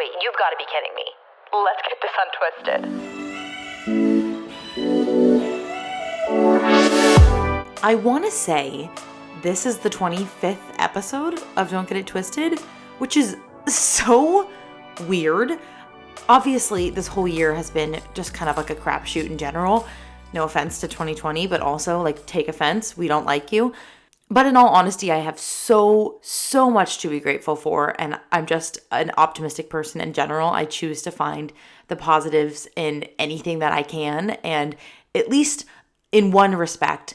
Wait, you've got to be kidding me. Let's get this untwisted. I want to say this is the 25th episode of Don't Get It Twisted, which is so weird. Obviously, this whole year has been just kind of like a crapshoot in general. No offense to 2020, but also like take offense. We don't like you. But in all honesty, I have so much to be grateful for. And I'm just an optimistic person in general. I choose to find the positives in anything that I can. And at least in one respect,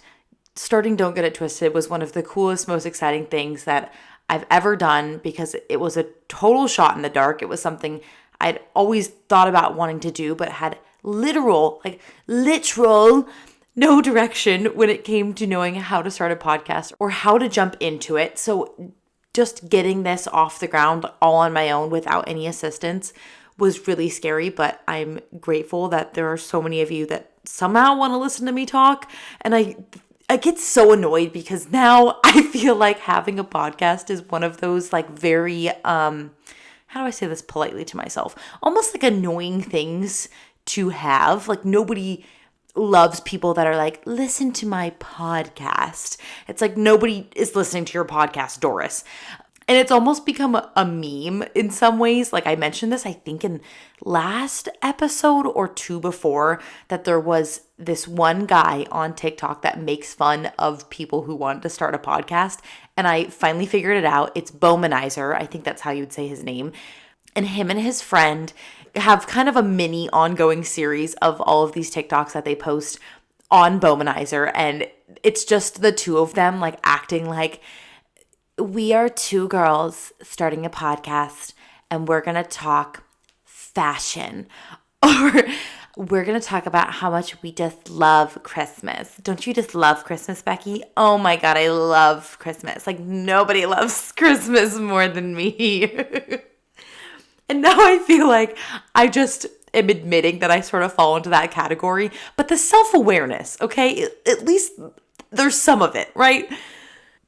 starting Don't Get It Twisted was one of the coolest, most exciting things that I've ever done because it was a total shot in the dark. It was something I'd always thought about wanting to do, but had literal no direction when it came to knowing how to start a podcast or how to jump into it. So just getting this off the ground all on my own without any assistance was really scary, but I'm grateful that there are so many of you that somehow want to listen to me talk. And I get so annoyed because now I feel like having a podcast is one of those like very, how do I say this politely to myself? Almost like annoying things to have. Like nobody loves people that are like, listen to my podcast. It's like nobody is listening to your podcast, Doris. And it's almost become a meme in some ways. Like I mentioned this, I think in last episode or two before, that there was this one guy on TikTok that makes fun of people who want to start a podcast. And I finally figured it out. It's Bowmanizer. I think that's how you'd say his name. And him and his friend have kind of a mini ongoing series of all of these TikToks that they post on Bowmanizer. And it's just the two of them like acting like, we are two girls starting a podcast and we're going to talk fashion. Or we're going to talk about how much we just love Christmas. Don't you just love Christmas, Becky? Oh my God, I love Christmas. Like nobody loves Christmas more than me. And now I feel like I just am admitting that I sort of fall into that category. But the self-awareness, okay? At least there's some of it, right?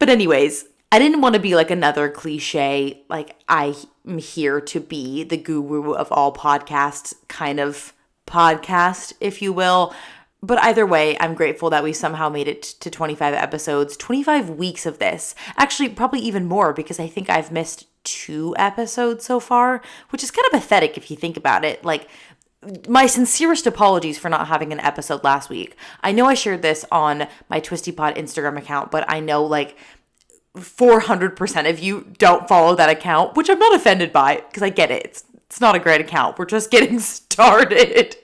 But anyways, I didn't want to be like another cliche, like I am here to be the guru of all podcasts kind of podcast, if you will. But either way, I'm grateful that we somehow made it to 25 episodes, 25 weeks of this. Actually, probably even more because I think I've missed 2 episodes so far, which is kind of pathetic if you think about it. Like, my sincerest apologies for not having an episode last week. I know I shared this on my TwistyPod Instagram account, but I know like 400% of you don't follow that account, which I'm not offended by because I get it. It's not a great account. We're just getting started.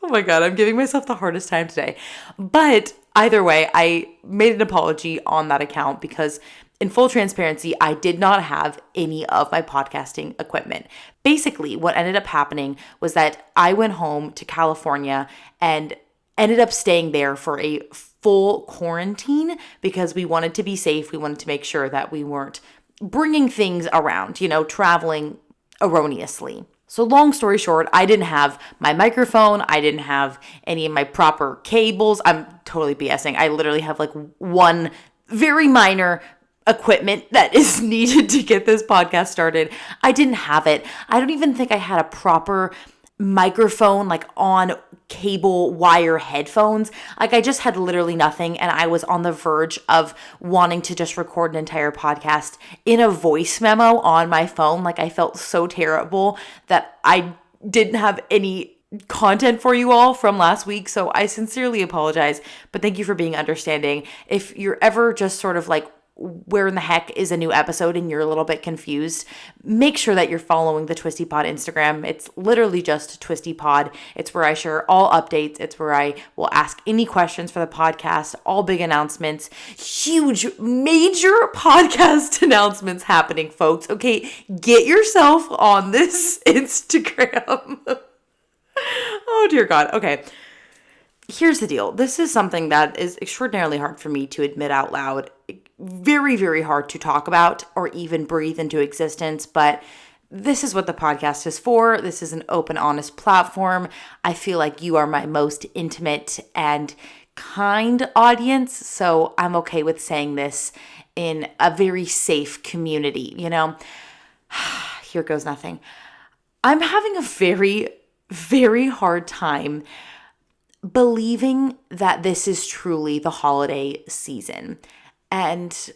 Oh my God, I'm giving myself the hardest time today. But either way, I made an apology on that account because in full transparency, I did not have any of my podcasting equipment. Basically, what ended up happening was that I went home to California and ended up staying there for a full quarantine because we wanted to be safe. We wanted to make sure that we weren't bringing things around, traveling erroneously. So long story short, I didn't have my microphone. I didn't have any of my proper cables. I'm totally BSing. I literally have like one very minor equipment that is needed to get this podcast started. I didn't have it. I don't even think I had a proper microphone like on cable wire headphones. Like I just had literally nothing and I was on the verge of wanting to just record an entire podcast in a voice memo on my phone. Like I felt so terrible that I didn't have any content for you all from last week. So I sincerely apologize, but thank you for being understanding. If you're ever just sort of like, where in the heck is a new episode and you're a little bit confused, make sure that you're following the TwistyPod Instagram. It's literally just TwistyPod. It's where I share all updates. It's where I will ask any questions for the podcast, all big announcements, huge, major podcast announcements happening, folks. Okay, get yourself on this Instagram. Oh, dear God. Okay. Here's the deal. This is something that is extraordinarily hard for me to admit out loud. Very, very hard to talk about or even breathe into existence, but this is what the podcast is for. This is an open, honest platform. I feel like you are my most intimate and kind audience, so I'm okay with saying this in a very safe community, Here goes nothing. I'm having a very, very hard time believing that this is truly the holiday season. And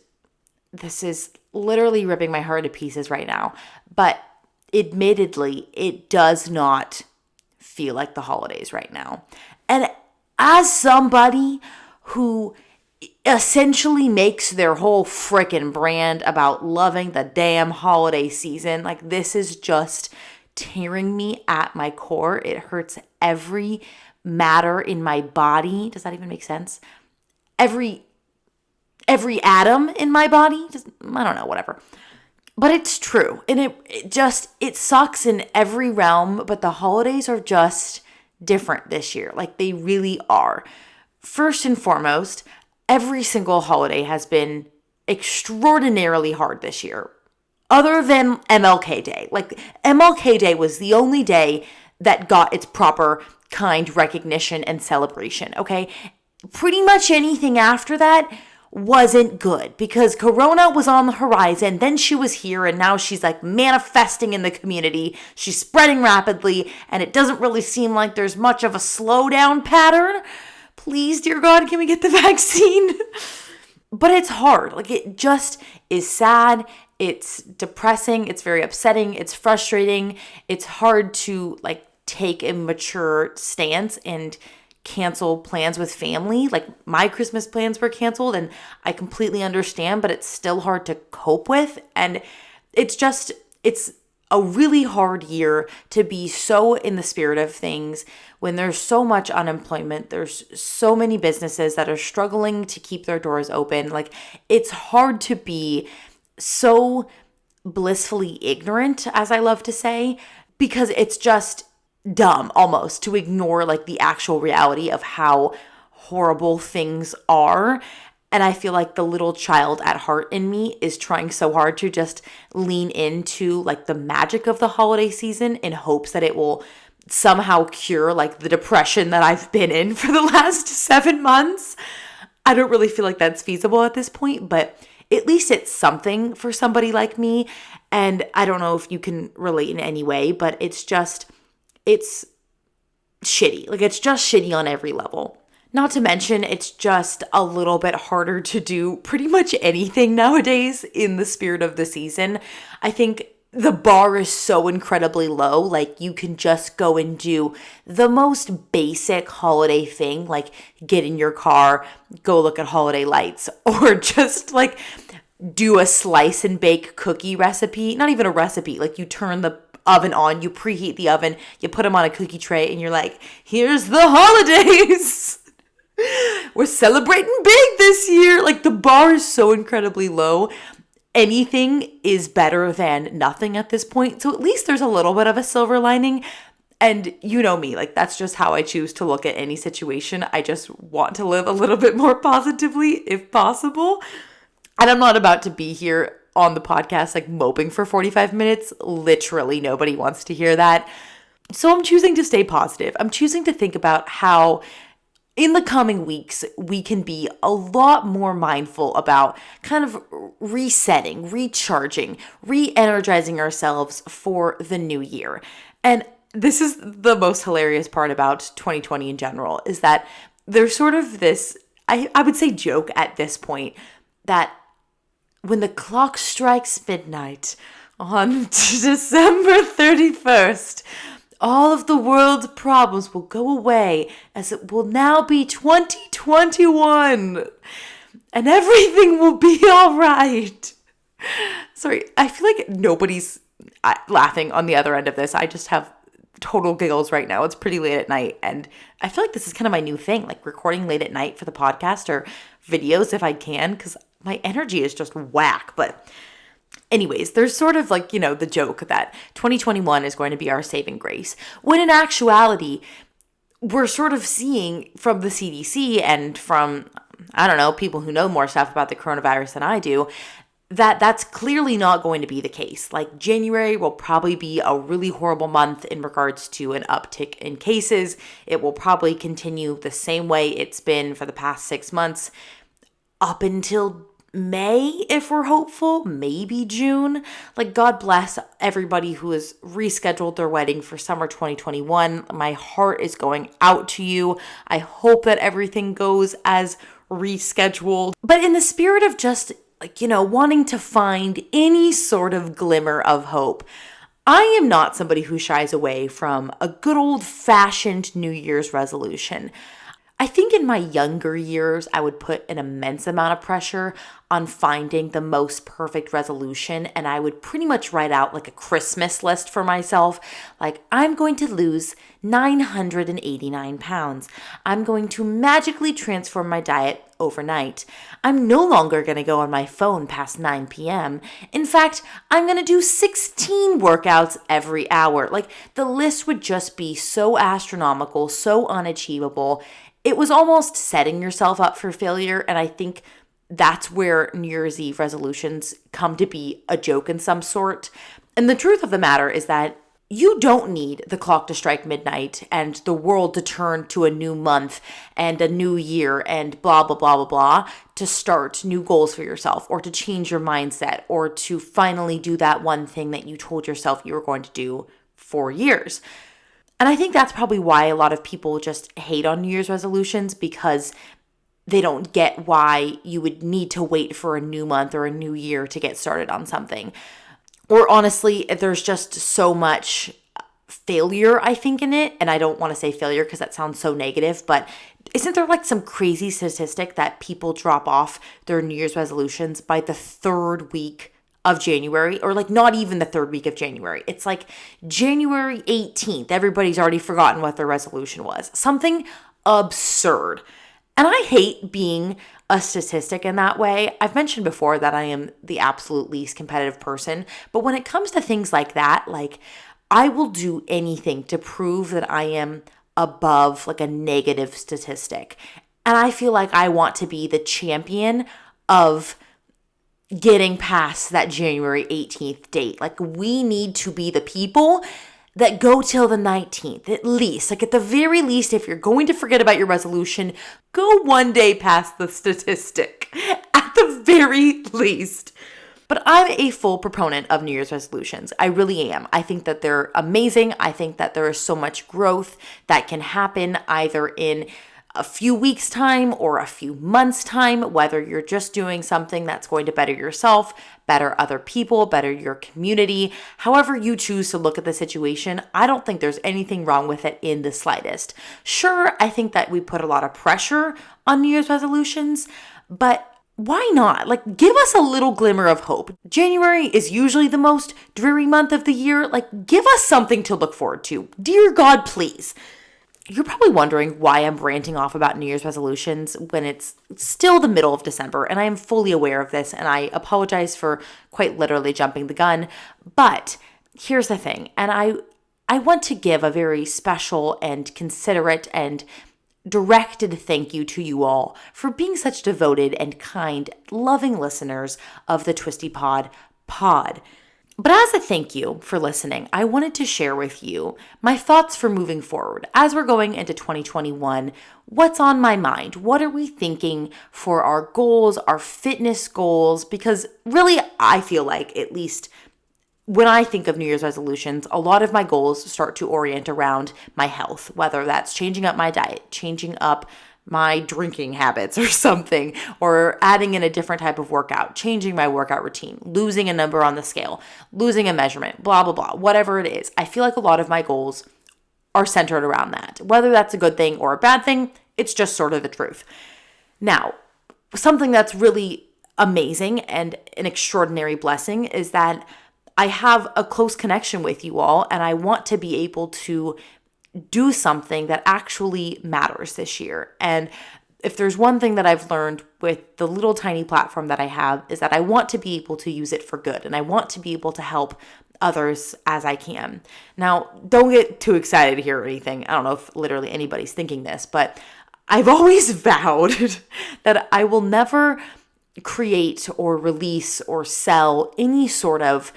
this is literally ripping my heart to pieces right now. But admittedly, it does not feel like the holidays right now. And as somebody who essentially makes their whole frickin' brand about loving the damn holiday season, like this is just tearing me at my core. It hurts every matter in my body. Does that even make sense? Every atom in my body. I don't know, whatever. But it's true. And it sucks in every realm, but the holidays are just different this year. Like they really are. First and foremost, every single holiday has been extraordinarily hard this year. Other than MLK Day. Like MLK Day was the only day that got its proper kind recognition and celebration, okay? Pretty much anything after that wasn't good because Corona was on the horizon. Then she was here and now she's like manifesting in the community. She's spreading rapidly and it doesn't really seem like there's much of a slowdown pattern. Please, dear God, can we get the vaccine? But it's hard. Like it just is sad. It's depressing. It's very upsetting. It's frustrating. It's hard to like take a mature stance and cancel plans with family. Like my Christmas plans were canceled and I completely understand, but it's still hard to cope with. And it's a really hard year to be so in the spirit of things when there's so much unemployment. There's so many businesses that are struggling to keep their doors open. Like it's hard to be so blissfully ignorant, as I love to say, because it's just dumb almost to ignore like the actual reality of how horrible things are. And I feel like the little child at heart in me is trying so hard to just lean into like the magic of the holiday season in hopes that it will somehow cure like the depression that I've been in for the last 7 months. I don't really feel like that's feasible at this point, but at least it's something for somebody like me. And I don't know if you can relate in any way, but it's shitty. Like it's just shitty on every level. Not to mention, it's just a little bit harder to do pretty much anything nowadays in the spirit of the season. I think the bar is so incredibly low. Like you can just go and do the most basic holiday thing, like get in your car, go look at holiday lights, or just like do a slice and bake cookie recipe. Not even a recipe. Like you turn the oven on, you preheat the oven, you put them on a cookie tray, and you're like, here's the holidays. We're celebrating big this year. Like the bar is so incredibly low. Anything is better than nothing at this point. So at least there's a little bit of a silver lining. And you know me, like that's just how I choose to look at any situation. I just want to live a little bit more positively if possible. And I'm not about to be here on the podcast like moping for 45 minutes. Literally nobody wants to hear that. So I'm choosing to stay positive. I'm choosing to think about how in the coming weeks, we can be a lot more mindful about kind of resetting, recharging, re-energizing ourselves for the new year. And this is the most hilarious part about 2020 in general, is that there's sort of this, I would say joke at this point, that when the clock strikes midnight on December 31st, all of the world's problems will go away as it will now be 2021 and everything will be all right. Sorry, I feel like nobody's laughing on the other end of this. I just have total giggles right now. It's pretty late at night and I feel like this is kind of my new thing, like recording late at night for the podcast or videos if I can, because my energy is just whack. But anyways, there's sort of like, you know, the joke that 2021 is going to be our saving grace, when in actuality, we're sort of seeing from the CDC and from, I don't know, people who know more stuff about the coronavirus than I do, that that's clearly not going to be the case. Like January will probably be a really horrible month in regards to an uptick in cases. It will probably continue the same way it's been for the past 6 months up until May if we're hopeful, maybe June. Like, God bless everybody who has rescheduled their wedding for summer 2021. My heart is going out to you. I hope that everything goes as rescheduled. But in the spirit of just, like, wanting to find any sort of glimmer of hope, I am not somebody who shies away from a good old-fashioned New Year's resolution. I think in my younger years, I would put an immense amount of pressure on finding the most perfect resolution, and I would pretty much write out like a Christmas list for myself. Like, I'm going to lose 989 pounds. I'm going to magically transform my diet overnight. I'm no longer going to go on my phone past 9 p.m. In fact, I'm going to do 16 workouts every hour. Like, the list would just be so astronomical, so unachievable. It was almost setting yourself up for failure, and I think that's where New Year's Eve resolutions come to be a joke in some sort. And the truth of the matter is that you don't need the clock to strike midnight and the world to turn to a new month and a new year and blah, blah, blah, blah, blah to start new goals for yourself or to change your mindset or to finally do that one thing that you told yourself you were going to do for years. And I think that's probably why a lot of people just hate on New Year's resolutions, because they don't get why you would need to wait for a new month or a new year to get started on something. Or honestly, there's just so much failure, I think, in it. And I don't want to say failure because that sounds so negative, but isn't there like some crazy statistic that people drop off their New Year's resolutions by the third week of January, or like not even the third week of January? It's like January 18th. Everybody's already forgotten what their resolution was. Something absurd. And I hate being a statistic in that way. I've mentioned before that I am the absolute least competitive person, but when it comes to things like that, like, I will do anything to prove that I am above like a negative statistic. And I feel like I want to be the champion of getting past that January 18th date. Like, we need to be the people that go till the 19th, at least. Like, at the very least, if you're going to forget about your resolution, go one day past the statistic, at the very least. But I'm a full proponent of New Year's resolutions. I really am. I think that they're amazing. I think that there is so much growth that can happen either in a few weeks' time or a few months' time, whether you're just doing something that's going to better yourself, better other people, better your community, however you choose to look at the situation. I don't think there's anything wrong with it in the slightest. Sure, I think that we put a lot of pressure on New Year's resolutions, but why not? Like, give us a little glimmer of hope. January is usually the most dreary month of the year. Like, give us something to look forward to. Dear God, please. You're probably wondering why I'm ranting off about New Year's resolutions when it's still the middle of December, and I am fully aware of this, and I apologize for quite literally jumping the gun. But here's the thing, and I want to give a very special and considerate and directed thank you to you all for being such devoted and kind, loving listeners of the Twisty Pod. But as a thank you for listening, I wanted to share with you my thoughts for moving forward. As we're going into 2021, what's on my mind? What are we thinking for our goals, our fitness goals? Because really, I feel like, at least when I think of New Year's resolutions, a lot of my goals start to orient around my health, whether that's changing up my diet, changing up my drinking habits or something, or adding in a different type of workout, changing my workout routine, losing a number on the scale, losing a measurement, blah, blah, blah, whatever it is. I feel like a lot of my goals are centered around that. Whether that's a good thing or a bad thing, it's just sort of the truth. Now, something that's really amazing and an extraordinary blessing is that I have a close connection with you all, and I want to be able to do something that actually matters this year. And if there's one thing that I've learned with the little tiny platform that I have, is that I want to be able to use it for good, and I want to be able to help others as I can. Now, don't get too excited here or anything. I don't know if literally anybody's thinking this, but I've always vowed that I will never create or release or sell any sort of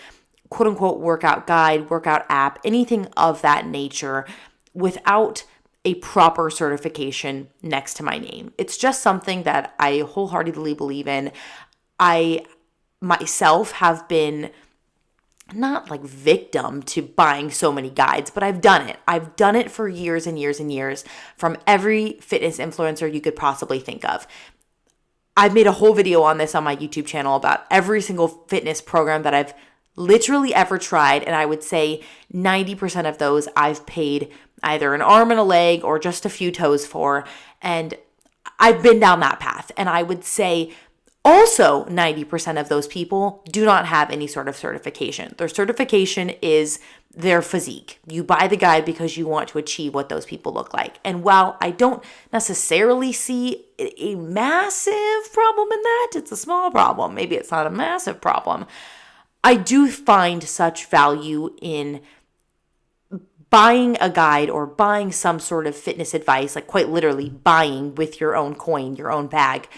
quote unquote workout guide, workout app, anything of that nature without a proper certification next to my name. It's just something that I wholeheartedly believe in. I myself have been not like victim to buying so many guides, but I've done it. I've done it for years and years and years from every fitness influencer you could possibly think of. I've made a whole video on this on my YouTube channel about every single fitness program that I've literally ever tried. And I would say 90% of those I've paid either an arm and a leg or just a few toes for. And I've been down that path. And I would say also 90% of those people do not have any sort of certification. Their certification is their physique. You buy the guide because you want to achieve what those people look like. And while I don't necessarily see a massive problem in that, it's a small problem. Maybe it's not a massive problem. I do find such value in buying a guide or buying some sort of fitness advice, like quite literally buying with your own coin, your own bag,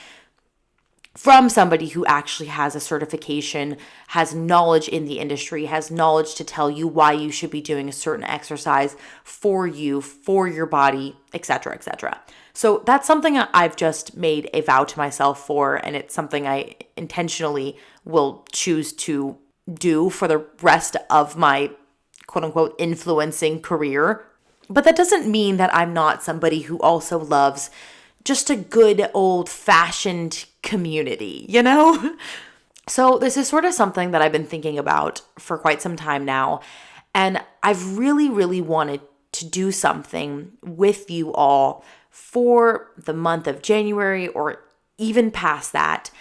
from somebody who actually has a certification, has knowledge in the industry, has knowledge to tell you why you should be doing a certain exercise for you, for your body, etc., etc. So that's something I've just made a vow to myself for, and it's something I intentionally will choose to do for the rest of my quote unquote influencing career. But that doesn't mean that I'm not somebody who also loves just a good old fashioned community, you know? So this is sort of something that I've been thinking about for quite some time now. And I've really, really wanted to do something with you all for the month of January or even past that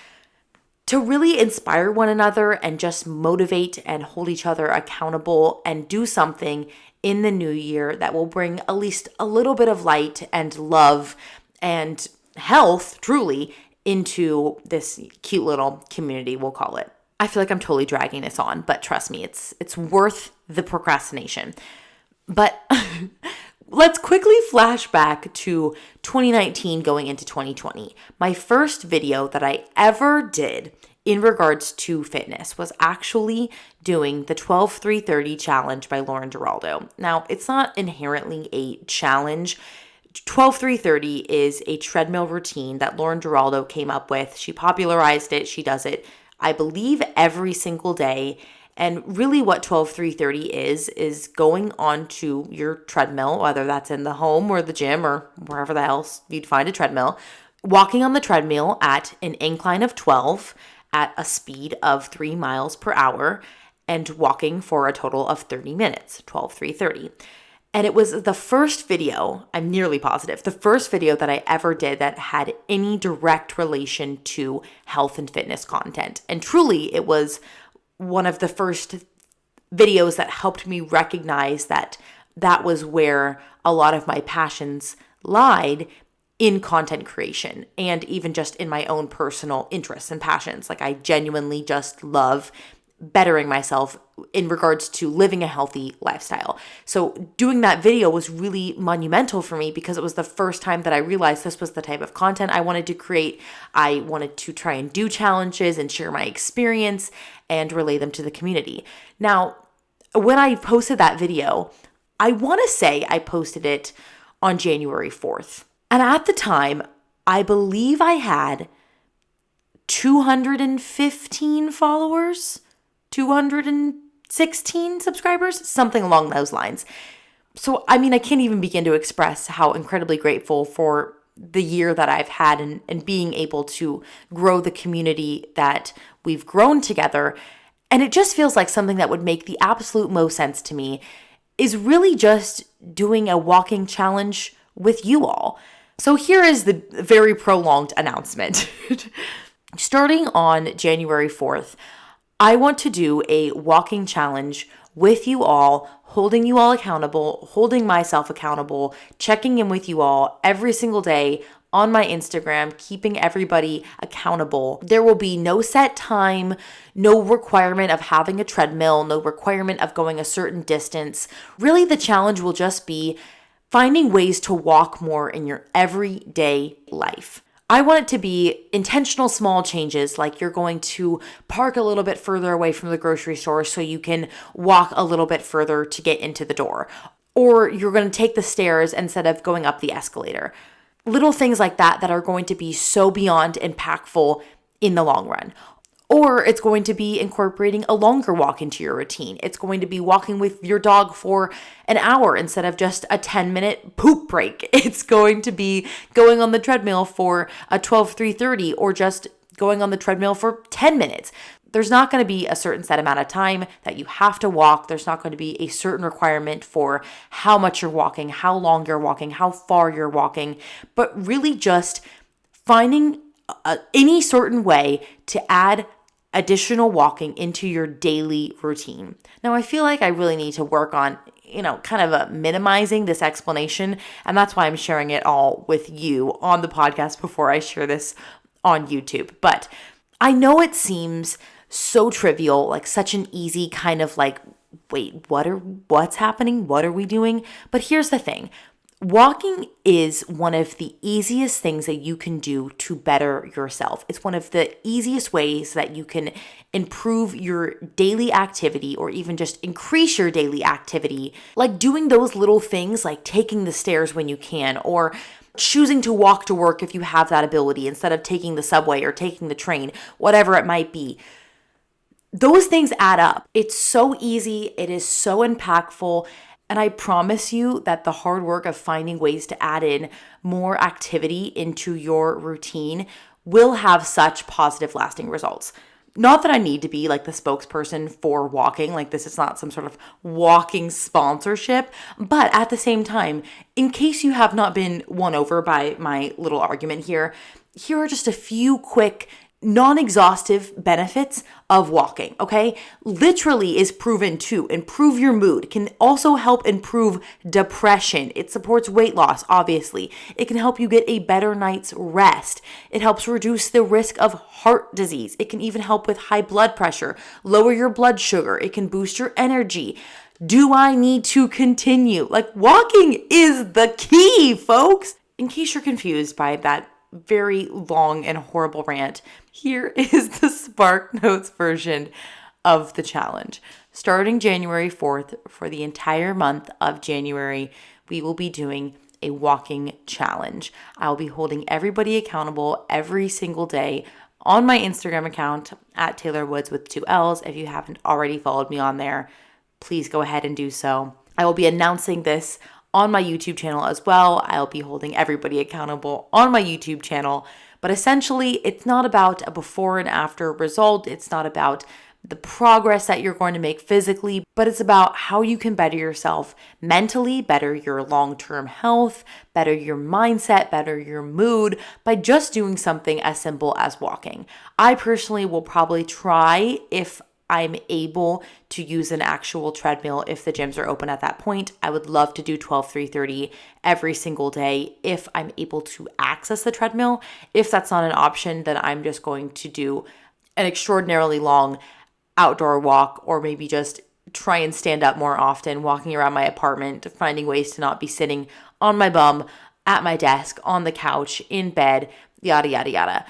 to really inspire one another and just motivate and hold each other accountable and do something in the new year that will bring at least a little bit of light and love and health, truly, into this cute little community, we'll call it. I feel like I'm totally dragging this on, but trust me, it's worth the procrastination. But let's quickly flash back to 2019 going into 2020. My first video that I ever did in regards to fitness was actually doing the 12-3-30 challenge by Lauren Giraldo. Now, it's not inherently a challenge. 12-3-30 is a treadmill routine that Lauren Giraldo came up with. She popularized it. She does it, I believe, every single day. And really what 12-3-30 is going onto your treadmill, whether that's in the home or the gym or wherever else you'd find a treadmill, walking on the treadmill at an incline of 12 at a speed of 3 miles per hour and walking for a total of 30 minutes, 12-3-30. And it was the first video, I'm nearly positive, the first video that I ever did that had any direct relation to health and fitness content. And truly, it was one of the first videos that helped me recognize that that was where a lot of my passions lied in content creation and even just in my own personal interests and passions. Like I genuinely just love bettering myself in regards to living a healthy lifestyle. So doing that video was really monumental for me because it was the first time that I realized this was the type of content I wanted to create. I wanted to try and do challenges and share my experience and relay them to the community. Now, when I posted that video, I want to say I posted it on January 4th. And at the time, I believe I had 215 followers, 216 subscribers, something along those lines. So, I mean, I can't even begin to express how incredibly grateful for the year that I've had and being able to grow the community that we've grown together. And it just feels like something that would make the absolute most sense to me is really just doing a walking challenge with you all. So here is the very prolonged announcement. Starting on January 4th, I want to do a walking challenge with you all, holding you all accountable, holding myself accountable, checking in with you all every single day on my Instagram, keeping everybody accountable. There will be no set time, no requirement of having a treadmill, no requirement of going a certain distance. Really, the challenge will just be finding ways to walk more in your everyday life. I want it to be intentional small changes, like you're going to park a little bit further away from the grocery store so you can walk a little bit further to get into the door. Or you're going to take the stairs instead of going up the escalator. Little things like that that are going to be so beyond impactful in the long run. Or it's going to be incorporating a longer walk into your routine. It's going to be walking with your dog for an hour instead of just a 10-minute poop break. It's going to be going on the treadmill for a 12-3-30 or just going on the treadmill for 10 minutes. There's not going to be a certain set amount of time that you have to walk. There's not going to be a certain requirement for how much you're walking, how long you're walking, how far you're walking, but really just finding any certain way to add additional walking into your daily routine. Now, I feel like I really need to work on, kind of minimizing this explanation, and that's why I'm sharing it all with you on the podcast before I share this on YouTube. But I know it seems so trivial, like such an easy kind of like, wait, what's happening? What are we doing? But here's the thing. Walking is one of the easiest things that you can do to better yourself. It's one of the easiest ways that you can improve your daily activity or even just increase your daily activity. Like doing those little things like taking the stairs when you can, or choosing to walk to work if you have that ability instead of taking the subway or taking the train, whatever it might be. Those things add up. It's so easy. It is so impactful. And I promise you that the hard work of finding ways to add in more activity into your routine will have such positive, lasting results. Not that I need to be like the spokesperson for walking, like this is not some sort of walking sponsorship, but at the same time, in case you have not been won over by my little argument here are just a few quick non-exhaustive benefits of walking, okay? Literally is proven to improve your mood, can also help improve depression. It supports weight loss, obviously. It can help you get a better night's rest. It helps reduce the risk of heart disease. It can even help with high blood pressure, lower your blood sugar. It can boost your energy. Do I need to continue? Like, walking is the key, folks. In case you're confused by that very long and horrible rant, here is the Spark Notes version of the challenge. Starting January 4th, for the entire month of January, we will be doing a walking challenge. I'll be holding everybody accountable every single day on my Instagram account at tayllorwoods with 2 L's. If you haven't already followed me on there, please go ahead and do so. I will be announcing this on my YouTube channel as well. I'll be holding everybody accountable on my YouTube channel. But essentially, it's not about a before and after result. It's not about the progress that you're going to make physically, but it's about how you can better yourself mentally, better your long-term health, better your mindset, better your mood by just doing something as simple as walking. I personally will probably try, if I'm able to use an actual treadmill if the gyms are open at that point. I would love to do 12-3-30 every single day if I'm able to access the treadmill. If that's not an option, then I'm just going to do an extraordinarily long outdoor walk, or maybe just try and stand up more often, walking around my apartment, finding ways to not be sitting on my bum, at my desk, on the couch, in bed, yada, yada, yada.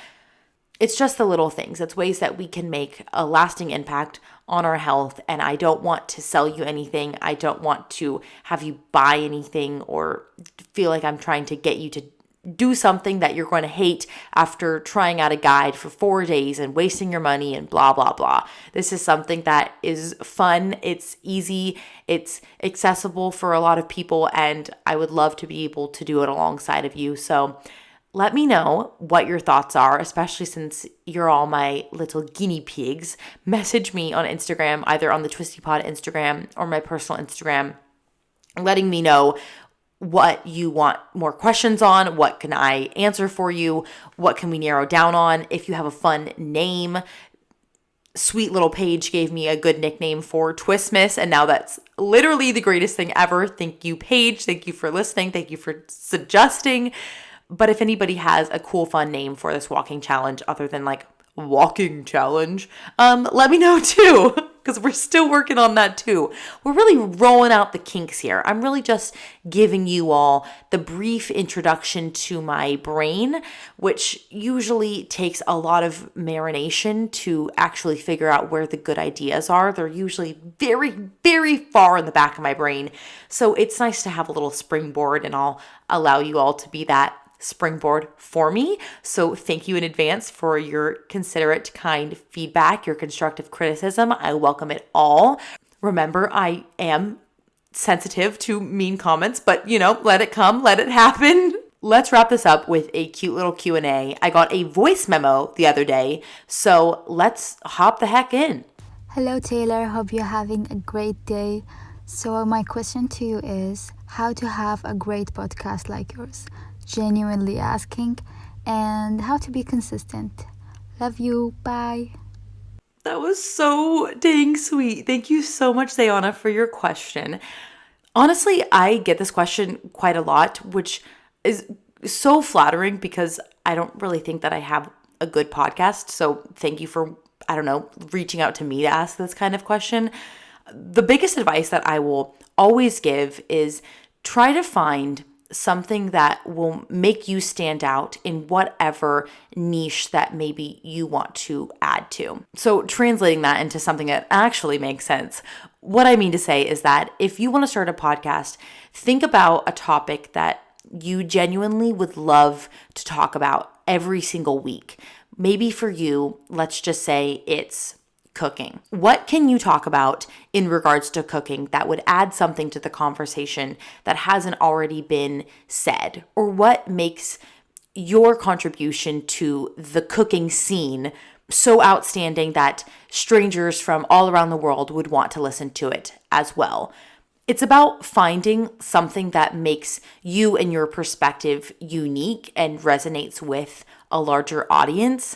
It's just the little things. It's ways that we can make a lasting impact on our health. And I don't want to sell you anything. I don't want to have you buy anything or feel like I'm trying to get you to do something that you're going to hate after trying out a guide for 4 days and wasting your money and blah, blah, blah. This is something that is fun. It's easy. It's accessible for a lot of people. And I would love to be able to do it alongside of you. So let me know what your thoughts are, especially since you're all my little guinea pigs. Message me on Instagram, either on the Twisty Pod Instagram or my personal Instagram, letting me know what you want more questions on, what can I answer for you, what can we narrow down on. If you have a fun name, sweet little Paige gave me a good nickname for Twistmas, and now that's literally the greatest thing ever. Thank you, Paige. Thank you for listening. Thank you for suggesting. But if anybody has a cool, fun name for this walking challenge other than like walking challenge, let me know too, because we're still working on that too. We're really rolling out the kinks here. I'm really just giving you all the brief introduction to my brain, which usually takes a lot of marination to actually figure out where the good ideas are. They're usually very, very far in the back of my brain. So it's nice to have a little springboard, and I'll allow you all to be that springboard for me. So thank you in advance for your considerate, kind feedback, your constructive criticism. I welcome it all. Remember, I am sensitive to mean comments, but let it come, let it happen. Let's wrap this up with a cute little Q&A. I got a voice memo the other day, so let's hop the heck in. Hello Taylor, hope you're having a great day. So my question to you is how to have a great podcast like yours, genuinely asking, and how to be consistent. Love you, bye. That was so dang sweet. Thank you so much, Zayana, for your question. Honestly, I get this question quite a lot, which is so flattering because I don't really think that I have a good podcast. So thank you for, reaching out to me to ask this kind of question. The biggest advice that I will always give is try to find something that will make you stand out in whatever niche that maybe you want to add to. So translating that into something that actually makes sense, what I mean to say is that if you want to start a podcast, think about a topic that you genuinely would love to talk about every single week. Maybe for you, let's just say it's cooking. What can you talk about in regards to cooking that would add something to the conversation that hasn't already been said? Or what makes your contribution to the cooking scene so outstanding that strangers from all around the world would want to listen to it as well? It's about finding something that makes you and your perspective unique and resonates with a larger audience.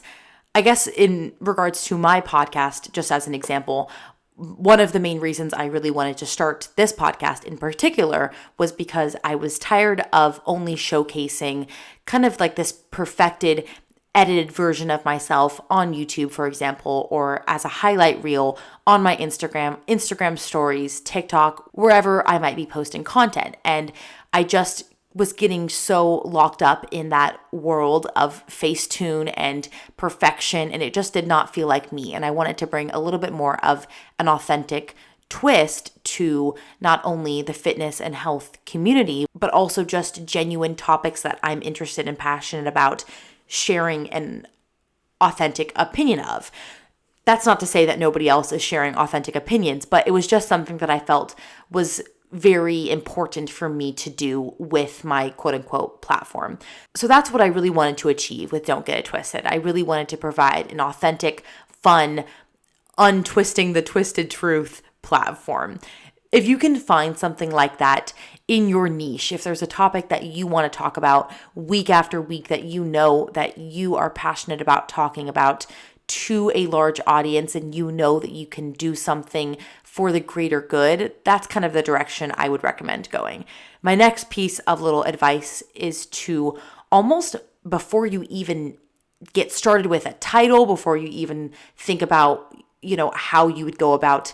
I guess in regards to my podcast, just as an example, one of the main reasons I really wanted to start this podcast in particular was because I was tired of only showcasing kind of like this perfected, edited version of myself on YouTube, for example, or as a highlight reel on my Instagram stories, TikTok, wherever I might be posting content. And I just was getting so locked up in that world of Facetune and perfection, and it just did not feel like me. And I wanted to bring a little bit more of an authentic twist to not only the fitness and health community, but also just genuine topics that I'm interested and passionate about sharing an authentic opinion of. That's not to say that nobody else is sharing authentic opinions, but it was just something that I felt was very important for me to do with my quote unquote platform. So that's what I really wanted to achieve with Don't Get It Twisted. I really wanted to provide an authentic, fun, untwisting the twisted truth platform. If you can find something like that in your niche, if there's a topic that you want to talk about week after week that you know that you are passionate about talking about to a large audience and you know that you can do something for the greater good, that's kind of the direction I would recommend going. My next piece of little advice is to almost, before you even get started with a title, before you even think about, how you would go about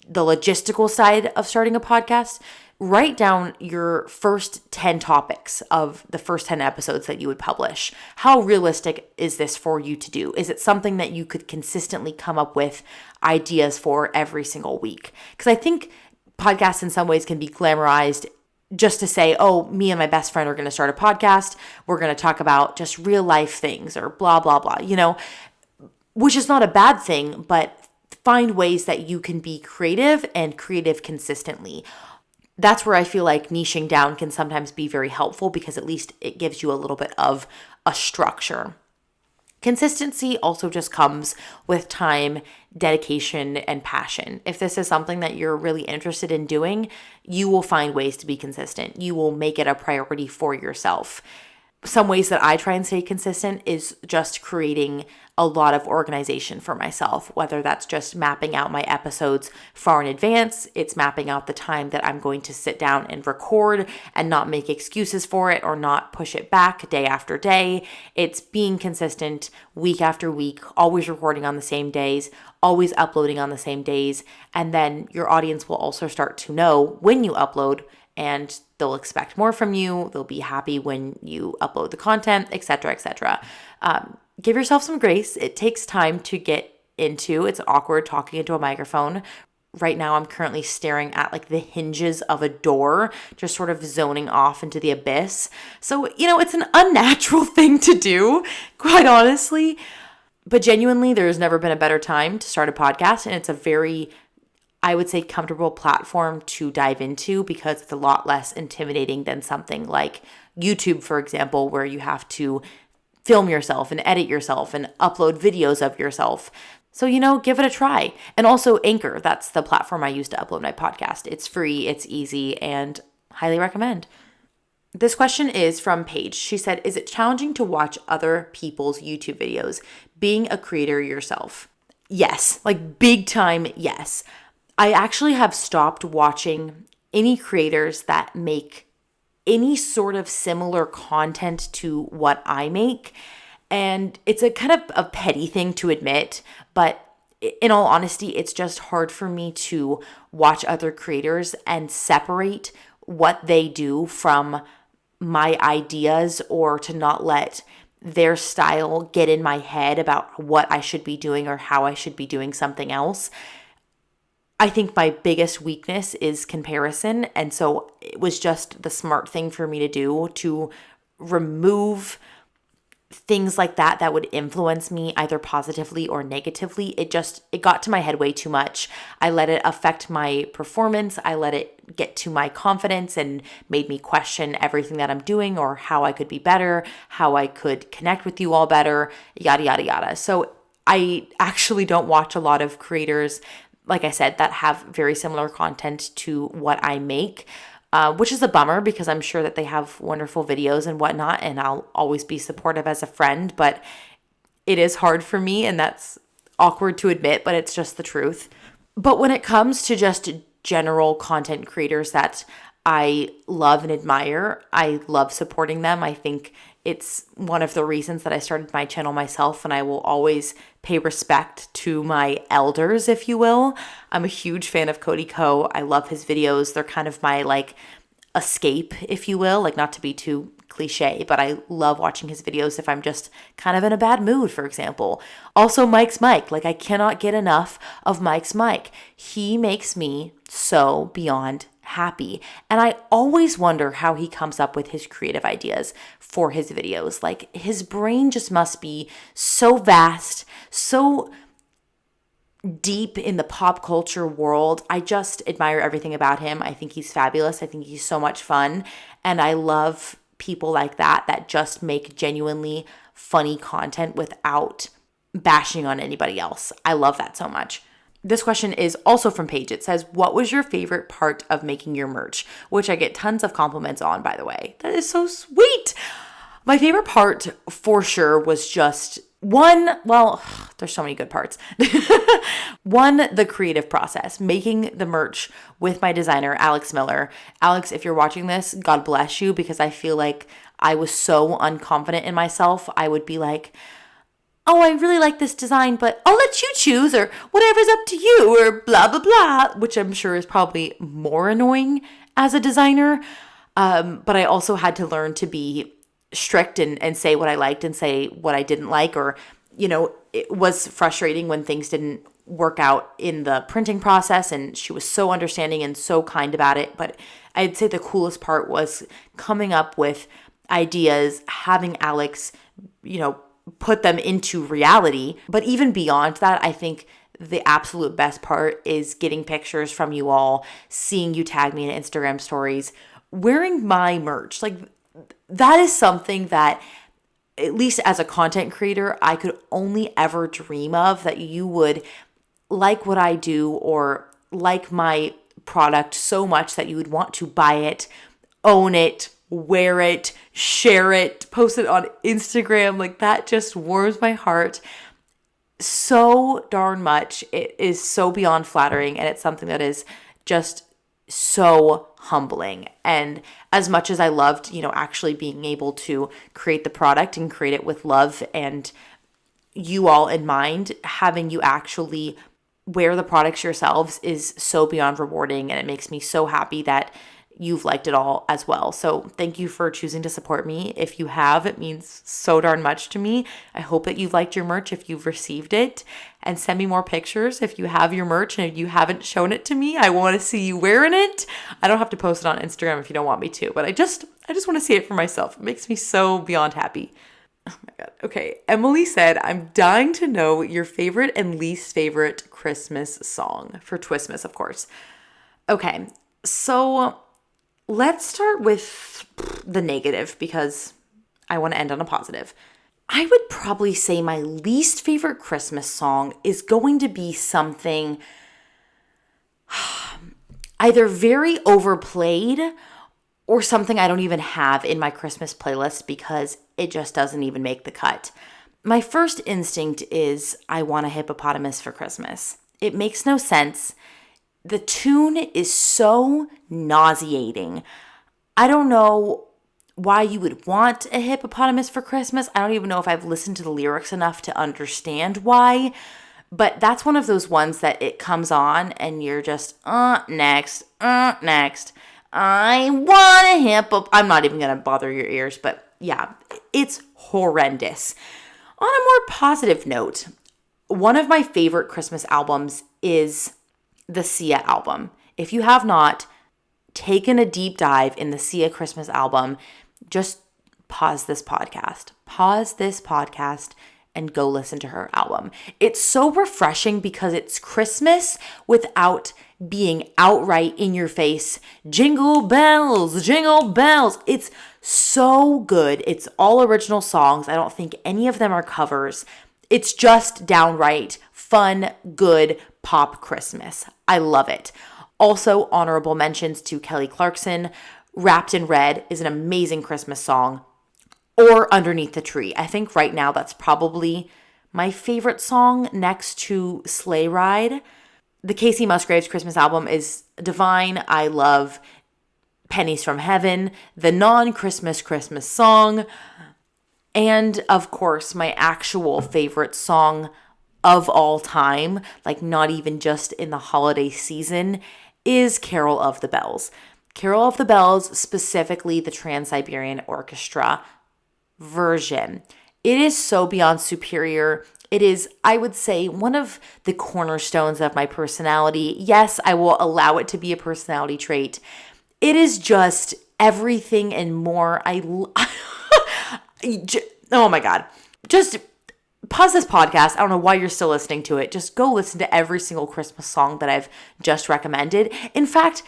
the logistical side of starting a podcast, write down your first 10 topics of the first 10 episodes that you would publish. How realistic is this for you to do? Is it something that you could consistently come up with ideas for every single week? Because I think podcasts in some ways can be glamorized just to say, oh, me and my best friend are going to start a podcast. We're going to talk about just real life things or blah, blah, blah, which is not a bad thing, but find ways that you can be creative and creative consistently. That's where I feel like niching down can sometimes be very helpful because at least it gives you a little bit of a structure. Consistency also just comes with time, dedication, and passion. If this is something that you're really interested in doing, you will find ways to be consistent. You will make it a priority for yourself. Some ways that I try and stay consistent is just creating a lot of organization for myself, whether that's just mapping out my episodes far in advance, it's mapping out the time that I'm going to sit down and record and not make excuses for it or not push it back day after day. It's being consistent week after week, always recording on the same days, always uploading on the same days, and then your audience will also start to know when you upload and they'll expect more from you. They'll be happy when you upload the content, etc., etc. Give yourself some grace. It takes time to get into. It's awkward talking into a microphone. right now I'm currently staring at like the hinges of a door, just sort of zoning off into the abyss. So, it's an unnatural thing to do, quite honestly. But genuinely, there's never been a better time to start a podcast. And it's a very, I would say, comfortable platform to dive into because it's a lot less intimidating than something like YouTube, for example, where you have to film yourself and edit yourself and upload videos of yourself. So, give it a try. And also Anchor, that's the platform I use to upload my podcast. It's free, it's easy, and highly recommend. This question is from Paige. She said, is it challenging to watch other people's YouTube videos, being a creator yourself? Yes, like big time, yes. I actually have stopped watching any creators that make any sort of similar content to what I make. And it's a kind of a petty thing to admit, but in all honesty, it's just hard for me to watch other creators and separate what they do from my ideas, or to not let their style get in my head about what I should be doing or how I should be doing something else. I think my biggest weakness is comparison. And so it was just the smart thing for me to do to remove things like that would influence me either positively or negatively. It got to my head way too much. I let it affect my performance. I let it get to my confidence and made me question everything that I'm doing or how I could be better, how I could connect with you all better, yada, yada, yada. So I actually don't watch a lot of creators, like I said, that have very similar content to what I make. Which is a bummer because I'm sure that they have wonderful videos and whatnot, and I'll always be supportive as a friend, but it is hard for me, and that's awkward to admit, but it's just the truth. But when it comes to just general content creators that I love and admire, I love supporting them. I think it's one of the reasons that I started my channel myself, and I will always pay respect to my elders, if you will. I'm a huge fan of Cody Ko. I love his videos. They're kind of my escape, if you will, not to be too cliche, but I love watching his videos if I'm just kind of in a bad mood, for example. Also, Mike's Mike. I cannot get enough of Mike's Mike. He makes me so beyond happy. And I always wonder how he comes up with his creative ideas for his videos. His brain just must be so vast, so deep in the pop culture world. I just admire everything about him. I think he's fabulous. I think he's so much fun. And I love people like that just make genuinely funny content without bashing on anybody else. I love that so much. This question is also from Paige. It says, what was your favorite part of making your merch? Which I get tons of compliments on, by the way. That is so sweet. My favorite part for sure was just there's so many good parts. One, the creative process, making the merch with my designer, Alex Miller. Alex, if you're watching this, God bless you, because I feel like I was so unconfident in myself. I would be like, oh, I really like this design, but I'll let you choose, or whatever's up to you, or blah, blah, blah, which I'm sure is probably more annoying as a designer. But I also had to learn to be strict and say what I liked and say what I didn't like, or, it was frustrating when things didn't work out in the printing process, and she was so understanding and so kind about it. But I'd say the coolest part was coming up with ideas, having Alex, put them into reality. But even beyond that, I think the absolute best part is getting pictures from you all, seeing you tag me in Instagram stories, wearing my merch. That is something that, at least as a content creator, I could only ever dream of, that you would like what I do or like my product so much that you would want to buy it, own it, wear it, share it, post it on Instagram. That just warms my heart so darn much. It is so beyond flattering, and it's something that is just so humbling. And as much as I loved, actually being able to create the product and create it with love and you all in mind, having you actually wear the products yourselves is so beyond rewarding, and it makes me so happy that you've liked it all as well. So thank you for choosing to support me. If you have, it means so darn much to me. I hope that you've liked your merch if you've received it. and send me more pictures if you have your merch and if you haven't shown it to me. I want to see you wearing it. I don't have to post it on Instagram if you don't want me to, but I just want to see it for myself. It makes me so beyond happy. Oh my God. Okay. Emily said, I'm dying to know your favorite and least favorite Christmas song for Twistmas, of course. Okay. So let's start with the negative because I want to end on a positive. I would probably say my least favorite Christmas song is going to be something either very overplayed or something I don't even have in my Christmas playlist because it just doesn't even make the cut. My first instinct is I want a hippopotamus for Christmas. It makes no sense. The tune is so nauseating. I don't know why you would want a hippopotamus for Christmas. I don't even know if I've listened to the lyrics enough to understand why. But that's one of those ones that it comes on and you're just, next. I want a hippo. I'm not even going to bother your ears, but yeah, it's horrendous. On a more positive note, one of my favorite Christmas albums is the Sia album. If you have not taken a deep dive in the Sia Christmas album, just pause this podcast and go listen to her album. It's so refreshing because it's Christmas without being outright in your face. Jingle bells, jingle bells. It's so good. It's all original songs. I don't think any of them are covers. It's just downright fun, good pop Christmas. I love it. Also, honorable mentions to Kelly Clarkson. Wrapped in Red is an amazing Christmas song. Or Underneath the Tree. I think right now that's probably my favorite song next to Sleigh Ride. The Casey Musgraves Christmas album is divine. I love Pennies from Heaven, the non-Christmas Christmas song, and of course my actual favorite song of all time, like not even just in the holiday season, is Carol of the Bells. Carol of the Bells, specifically the Trans-Siberian Orchestra version. It is so beyond superior. It is, I would say, one of the cornerstones of my personality. Yes, I will allow it to be a personality trait. It is just everything and more. Oh my God. Just pause this podcast. I don't know why you're still listening to it. Just go listen to every single Christmas song that I've just recommended. In fact,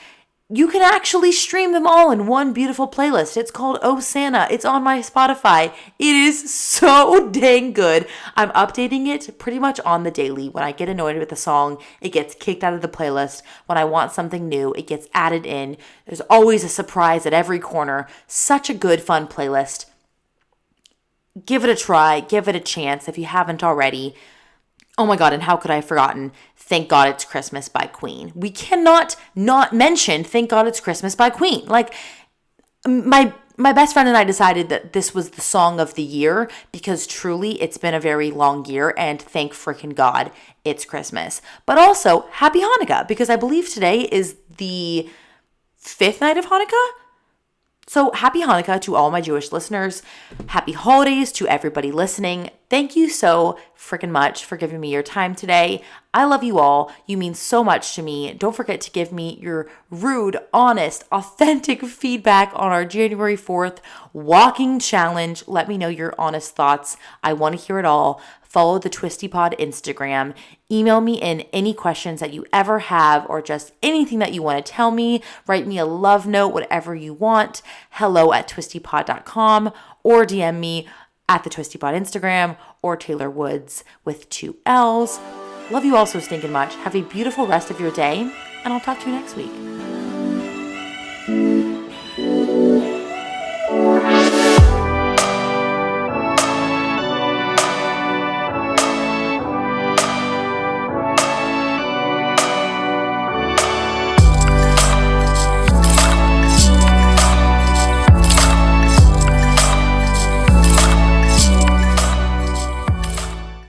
you can actually stream them all in one beautiful playlist. It's called Oh Santa. It's on my Spotify. It is so dang good. I'm updating it pretty much on the daily. When I get annoyed with a song, it gets kicked out of the playlist. When I want something new, it gets added in. There's always a surprise at every corner. Such a good, fun playlist. Give it a try. Give it a chance if you haven't already. Oh my God, and how could I have forgotten Thank God It's Christmas by Queen? We cannot not mention Thank God It's Christmas by Queen. Like, my best friend and I decided that this was the song of the year because truly it's been a very long year and thank freaking God it's Christmas. But also, happy Hanukkah because I believe today is the 5th night of Hanukkah. So happy Hanukkah to all my Jewish listeners. Happy holidays to everybody listening. Thank you so freaking much for giving me your time today. I love you all. You mean so much to me. Don't forget to give me your rude, honest, authentic feedback on our January 4th walking challenge. Let me know your honest thoughts. I want to hear it all. Follow the Twisty Pod Instagram. Email me in any questions that you ever have or just anything that you want to tell me. Write me a love note, whatever you want. hello@twistypod.com or DM me at the Twisty Pod Instagram or tayllorwoods with 2 L's. Love you all so stinking much. Have a beautiful rest of your day, and I'll talk to you next week.